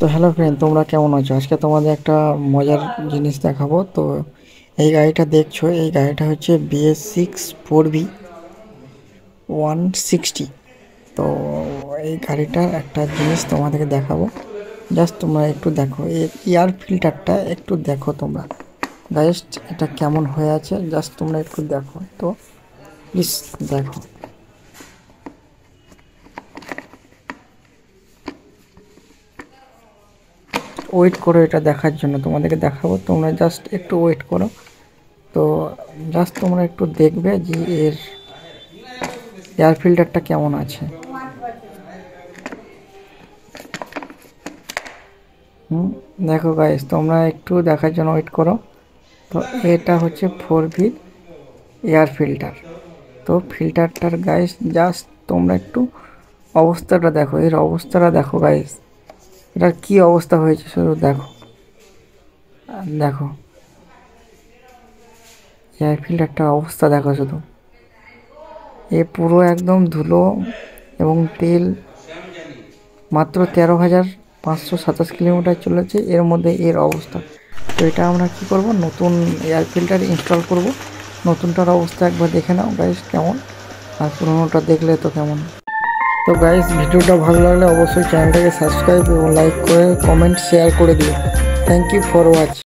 তো hello friend, তোমরা কেমন আছো? আজকে তোমাদের একটা মজার জিনিস দেখাবো। তো এই গাড়িটা দেখছো, এই গাড়িটা হচ্ছে BS6 4V 160। তো এই গাড়িটার একটা জিনিস তোমাদেরকে দেখাবো, জাস্ট তোমরা একটু দেখো। এর এয়ার ফিল্টারটা একটু দেখো তোমরা, জাস্ট এটা কেমন হয়ে আছে, জাস্ট তোমরা একটু দেখো তো, প্লিজ দেখো। ওয়েট করো, এটা দেখার জন্য তোমাদেরকে দেখাবো, তোমরা জাস্ট একটু ওয়েট করো। তো জাস্ট তোমরা একটু দেখবে যে এর এয়ার ফিল্টারটা কেমন আছে। দেখো গাইস, তোমরা একটু দেখার জন্য ওয়েট করো। তো এটা হচ্ছে 4V এয়ার ফিল্টার। তো ফিল্টারটার গাইস জাস্ট তোমরা একটু অবস্থাটা দেখো, এর অবস্থাটা দেখো গাইস, এটার কি অবস্থা হয়েছে শুধু দেখো। দেখো এয়ার ফিল্টারটার অবস্থা দেখো শুধু, এ পুরো একদম ধুলো এবং তেল। মাত্র 13,527 কিলোমিটার চলেছে, এর মধ্যে এর অবস্থা। তো এটা আমরা কি করব, নতুন এয়ার ফিল্টার ইনস্টল করব। নতুনটার অবস্থা একবার দেখে নাও গাইস কেমন, আর পুরোনোটা দেখলে তো কেমন। তো গাইস, ভিডিওটা ভালো লাগলে অবশ্যই চ্যানেলটাকে সাবস্ক্রাইব এবং লাইক করে কমেন্ট শেয়ার করে দিও। Thank you for watch.